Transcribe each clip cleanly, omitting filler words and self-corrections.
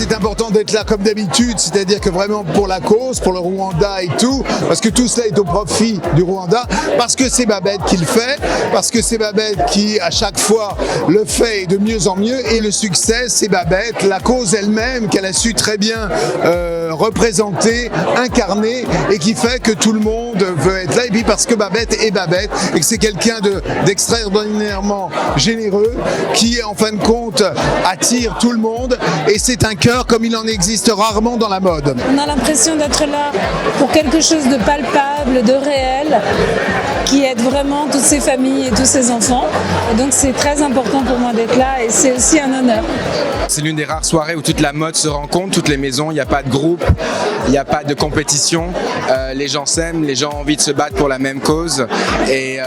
c'est important d'être là comme d'habitude, c'est-à-dire que vraiment pour la cause, pour le Rwanda et tout, parce que tout cela est au profit du Rwanda, parce que c'est Babette qui le fait, parce que c'est Babette qui, à chaque fois, le fait de mieux en mieux, et le succès, c'est Babette, la cause elle-même qu'elle a su très bien représenter, incarner, et qui fait que tout le monde veut être là, et puis parce que Babette est Babette, et que c'est quelqu'un d'extraordinairement généreux, qui, en fin de compte, attire tout le monde, et c'est un cœur comme il en existe rarement dans la mode. On a l'impression d'être là pour quelque chose de palpable, de réel, qui aide vraiment toutes ces familles et tous ces enfants. Et donc c'est très important pour moi d'être là et c'est aussi un honneur. C'est l'une des rares soirées où toute la mode se rencontre, toutes les maisons, il n'y a pas de groupe, il n'y a pas de compétition. Les gens s'aiment, les gens ont envie de se battre pour la même cause et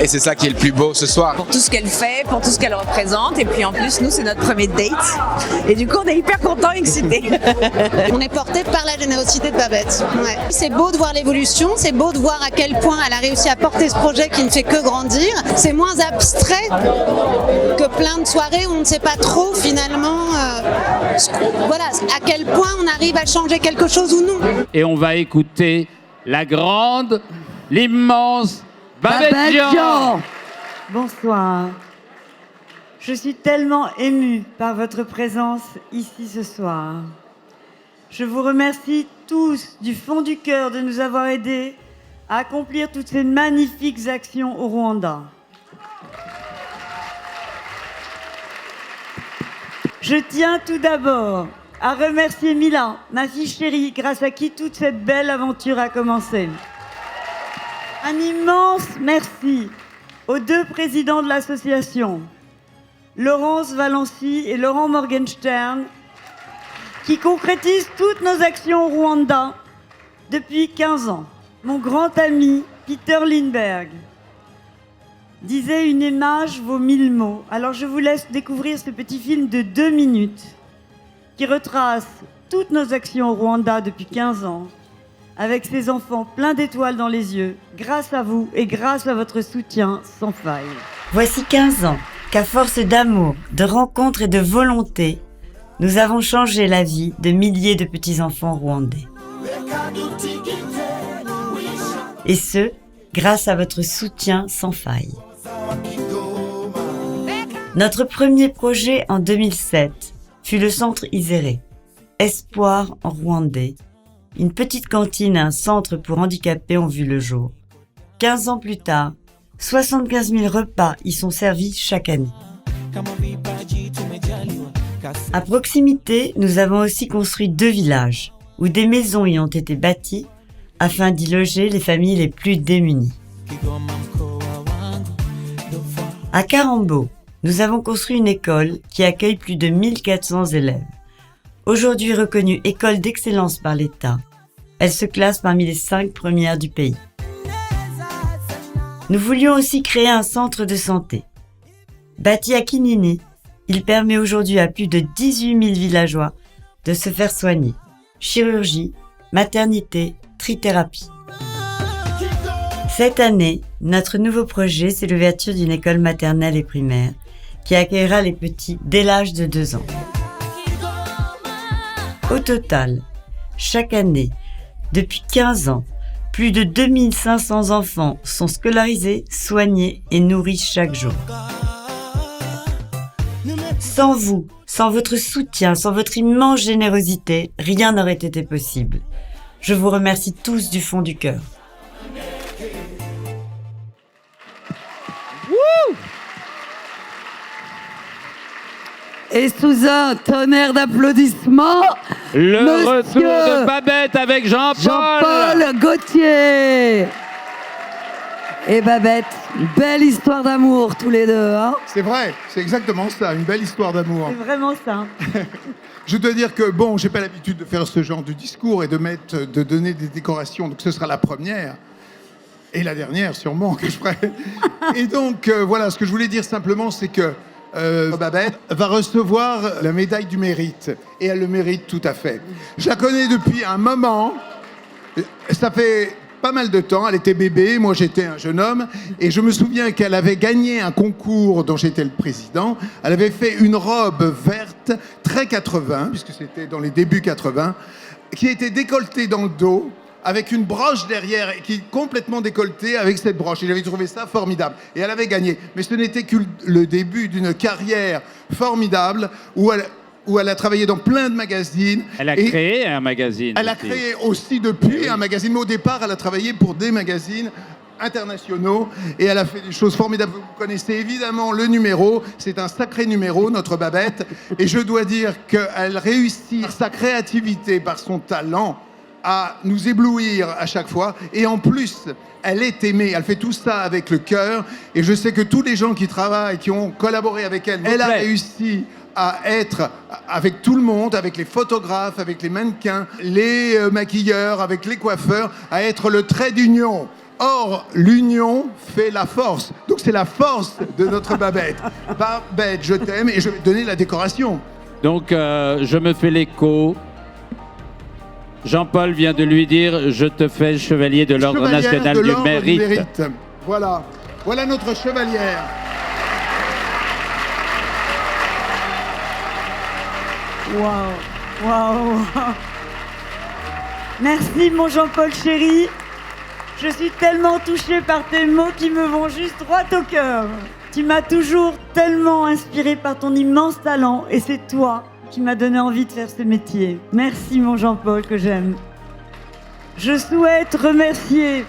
c'est ça qui est le plus beau ce soir. Pour tout ce qu'elle fait, pour tout ce qu'elle représente et puis en plus nous c'est notre premier date et du coup on est hyper contents et excités. On est porté par la générosité de Babette. Ouais. C'est beau de voir l'évolution, c'est beau de voir à quel point elle a réussi à porter ce projet qui ne fait que grandir. C'est moins abstrait que plein de soirées où on ne sait pas trop finalement voilà, à quel point on arrive à changer quelque chose ou non. Et on va écouter la grande, l'immense Babette Jean. Bonsoir. Je suis tellement émue par votre présence ici ce soir. Je vous remercie tous du fond du cœur de nous avoir aidés à accomplir toutes ces magnifiques actions au Rwanda. Je tiens tout d'abord à remercier Mila, ma fille chérie, grâce à qui toute cette belle aventure a commencé. Un immense merci aux deux présidents de l'association, Laurence Valency et Laurent Morgenstern, qui concrétisent toutes nos actions au Rwanda depuis 15 ans. Mon grand ami, Peter Lindbergh, disait « Une image vaut 1000 mots ». Alors je vous laisse découvrir ce petit film de 2 minutes qui retrace toutes nos actions au Rwanda depuis 15 ans, avec ces enfants pleins d'étoiles dans les yeux, grâce à vous et grâce à votre soutien sans faille. Voici 15 ans qu'à force d'amour, de rencontres et de volonté, nous avons changé la vie de milliers de petits-enfants rwandais. Et ce, grâce à votre soutien sans faille. Notre premier projet en 2007 fut le centre Iséré, Espoir en rwandais. Une petite cantine et un centre pour handicapés ont vu le jour. 15 ans plus tard, 75 000 repas y sont servis chaque année. À proximité, nous avons aussi construit 2 villages, où des maisons y ont été bâties afin d'y loger les familles les plus démunies. À Karambo, nous avons construit une école qui accueille plus de 1400 élèves. Aujourd'hui reconnue école d'excellence par l'État, elle se classe parmi les 5 premières du pays. Nous voulions aussi créer un centre de santé. Bâti à Kinini, il permet aujourd'hui à plus de 18 000 villageois de se faire soigner. Chirurgie, maternité, trithérapie. Cette année, notre nouveau projet, c'est l'ouverture d'une école maternelle et primaire qui accueillera les petits dès l'âge de 2 ans. Au total, chaque année, depuis 15 ans, plus de 2500 enfants sont scolarisés, soignés et nourris chaque jour. Sans vous, sans votre soutien, sans votre immense générosité, rien n'aurait été possible. Je vous remercie tous du fond du cœur. Et sous un tonnerre d'applaudissements, Le retour de Babette avec Jean-Paul Gaultier. Et Babette, belle histoire d'amour tous les deux. Hein, C'est vrai, c'est exactement ça, une belle histoire d'amour. c'est vraiment ça. Je dois dire que, bon, j'ai pas l'habitude de faire ce genre de discours et de donner des décorations, donc ce sera la première. Et la dernière, sûrement, que je ferai. Et donc, voilà, ce que je voulais dire simplement, c'est que Babette va recevoir la médaille du mérite. Et elle le mérite tout à fait. Je la connais depuis un moment. Ça fait pas mal de temps. Elle était bébé, moi j'étais un jeune homme. Et je me souviens qu'elle avait gagné un concours dont j'étais le président. Elle avait fait une robe verte, très 80, puisque c'était dans les débuts 80, qui était décolletée dans le dos, avec une broche derrière, qui est complètement décolletée avec cette broche. Et j'avais trouvé ça formidable. Et elle avait gagné. Mais ce n'était que le début d'une carrière formidable où elle a travaillé dans plein de magazines. Elle a créé un magazine. Elle a créé aussi depuis un magazine. Mais au départ, elle a travaillé pour des magazines internationaux et elle a fait des choses formidables. Vous connaissez évidemment le numéro. C'est un sacré numéro, notre Babette. Et je dois dire qu'elle réussit par sa créativité, par son talent, à nous éblouir à chaque fois. Et en plus, elle est aimée. Elle fait tout ça avec le cœur. Et je sais que tous les gens qui travaillent, qui ont collaboré avec elle, elle a réussi à être avec tout le monde, avec les photographes, avec les mannequins, les maquilleurs, avec les coiffeurs, à être le trait d'union. Or, l'union fait la force. Donc c'est la force de notre Babette. Babette, je t'aime et je vais te donner la décoration. Donc, je me fais l'écho. Jean-Paul vient de lui dire « Je te fais chevalier de l'Ordre national du mérite ». Voilà. Voilà notre chevalière. Waouh, waouh. Merci mon Jean-Paul chéri. Je suis tellement touchée par tes mots qui me vont juste droit au cœur. Tu m'as toujours tellement inspirée par ton immense talent et c'est toi qui m'a donné envie de faire ce métier. Merci mon Jean-Paul que j'aime. Je souhaite remercier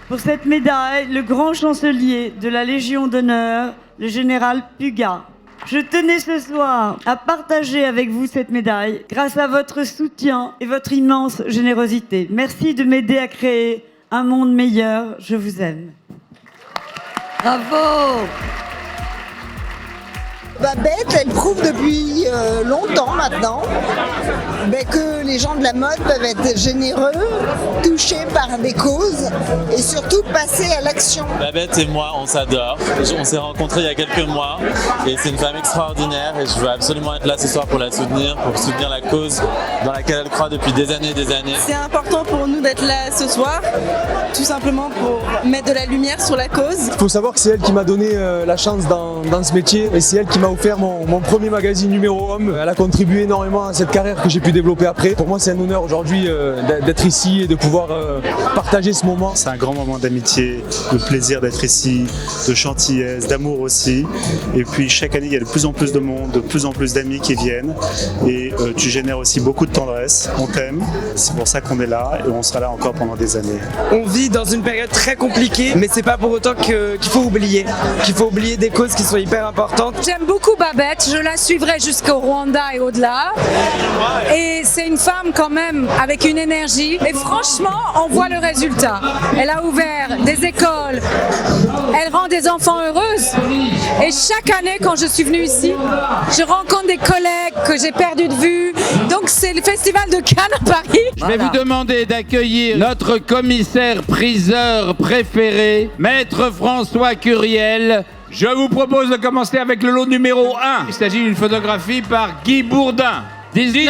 pour cette médaille le grand chancelier de la Légion d'honneur, le général Puga. Je tenais ce soir à partager avec vous cette médaille grâce à votre soutien et votre immense générosité. Merci de m'aider à créer un monde meilleur. Je vous aime. Bravo! Babette, elle prouve depuis longtemps maintenant que les gens de la mode peuvent être généreux, touchés par des causes et surtout passer à l'action. Babette et moi, on s'adore. On s'est rencontrés il y a quelques mois et c'est une femme extraordinaire et je veux absolument être là ce soir pour la soutenir, pour soutenir la cause dans laquelle elle croit depuis des années et des années. C'est important pour nous d'être là ce soir, tout simplement pour mettre de la lumière sur la cause. Il faut savoir que c'est elle qui m'a donné la chance dans ce métier et c'est elle qui m'a offert mon premier magazine numéro homme. Elle a contribué énormément à cette carrière que j'ai pu développer après. Pour moi, c'est un honneur aujourd'hui d'être ici et de pouvoir partager ce moment. C'est un grand moment d'amitié, de plaisir d'être ici, de gentillesse, d'amour aussi. Et puis chaque année, il y a de plus en plus de monde, de plus en plus d'amis qui viennent. Et tu génères aussi beaucoup de tendresse. On t'aime, c'est pour ça qu'on est là et on sera là encore pendant des années. On vit dans une période très compliquée, mais c'est pas pour autant qu'il faut oublier des causes qui sont hyper importantes. J'aime beaucoup Babette, je la suivrai jusqu'au Rwanda et au-delà. Et c'est une femme quand même avec une énergie. Et franchement, on voit le résultat. Elle a ouvert des écoles, elle rend des enfants heureuses. Et chaque année, quand je suis venue ici, je rencontre des collègues que j'ai perdus de vue. Donc c'est le festival de Cannes à Paris. Je vais vous demander d'accueillir notre commissaire priseur préféré, Maître François Curiel. Je vous propose de commencer avec le lot numéro 1. Il s'agit d'une photographie par Guy Bourdin. 18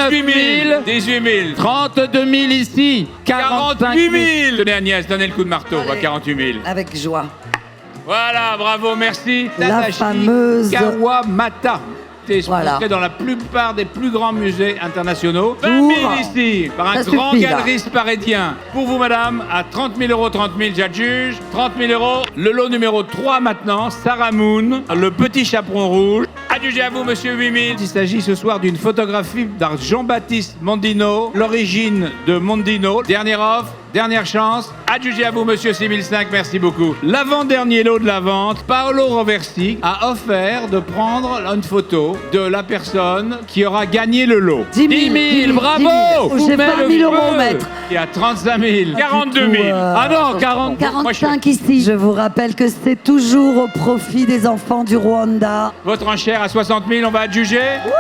000. 32 000 ici. 48 000. Tenez Agnès, donnez le coup de marteau. 48 000. Avec joie. Voilà, bravo, merci. La Tadashi fameuse Kawamata. C'est exposé dans la plupart des plus grands musées internationaux. 20 000 ici, par un grand galeriste parisien. Pour vous, madame, à 30 000 euros, 30 000, j'adjuge. 30 000 euros. Le lot numéro 3 maintenant, Sarah Moon, le petit chaperon rouge. Adjugé à vous, monsieur 8 000. Il s'agit ce soir d'une photographie d'un Jean-Baptiste Mondino, l'origine de Mondino. Dernière offre. Dernière chance, adjugé à vous, monsieur 6005, merci beaucoup. L'avant-dernier lot de la vente, Paolo Roversi a offert de prendre une photo de la personne qui aura gagné le lot. 10 000, bravo! J'ai 20 000 euros, maître. Il y a 35 000, 42 000. Ah non, 40. 45 ici. Je vous rappelle que c'est toujours au profit des enfants du Rwanda. Votre enchère à 60 000, on va adjuger. Ouais!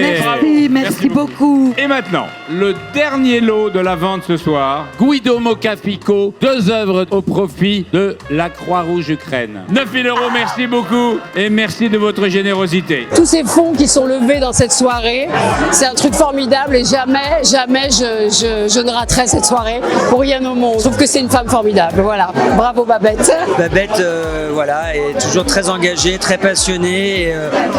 Merci, merci. Merci beaucoup. Et maintenant, le dernier lot de la vente ce soir, Guido Mocafico, 2 œuvres au profit de la Croix-Rouge Ukraine. 9 000 €, merci beaucoup et merci de votre générosité. Tous ces fonds qui sont levés dans cette soirée, c'est un truc formidable et jamais je ne raterai cette soirée pour rien au monde. Je trouve que c'est une femme formidable, voilà. Bravo Babette. Babette, voilà, est toujours très engagée, très passionnée et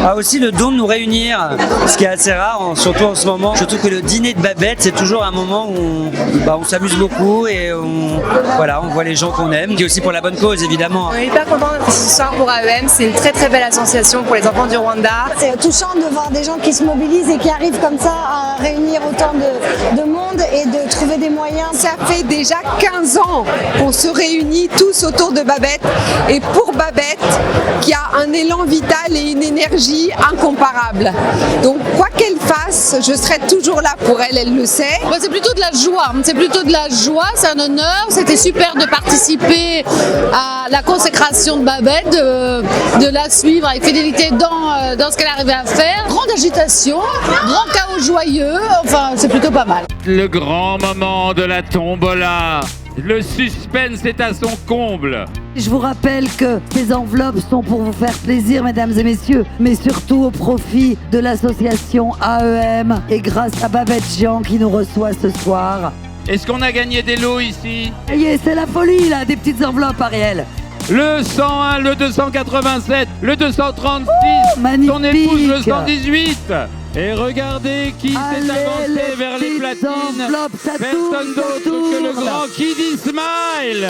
a aussi le don de nous réunir, ce qui est assez rare, surtout en ce moment. Je trouve que le dîner de Babette, c'est toujours un moment où on s'amuse beaucoup et on voit les gens qu'on aime, et aussi pour la bonne cause évidemment. On est hyper contents d'être ce soir pour AEM, c'est une très très belle association pour les enfants du Rwanda. C'est touchant de voir des gens qui se mobilisent et qui arrivent comme ça à réunir autant de monde et de trouver des moyens. Ça fait déjà 15 ans qu'on se réunit tous autour de Babette et pour Babette qui a un élan vital et une énergie incomparable. Donc quoi qu'elle fasse, je serai toujours là pour elle, elle le sait. Moi, c'est plutôt de la joie, c'est un honneur, c'était super de participer à la consécration de Babette, de la suivre avec fidélité dans ce qu'elle arrivait à faire. Grande agitation, grand chaos joyeux, enfin c'est plutôt pas mal. Le grand moment de la tombola. Le suspense est à son comble. Je vous rappelle que ces enveloppes sont pour vous faire plaisir, mesdames et messieurs, mais surtout au profit de l'association AEM et grâce à Babette Jean qui nous reçoit ce soir. Est-ce qu'on a gagné des lots ici? Ça y est, c'est la folie là, des petites enveloppes, Ariel. Le 101, le 287, le 236, son épouse le 118. Et regardez qui s'est avancé vers les platines. Personne d'autre que le grand Kid Ismail.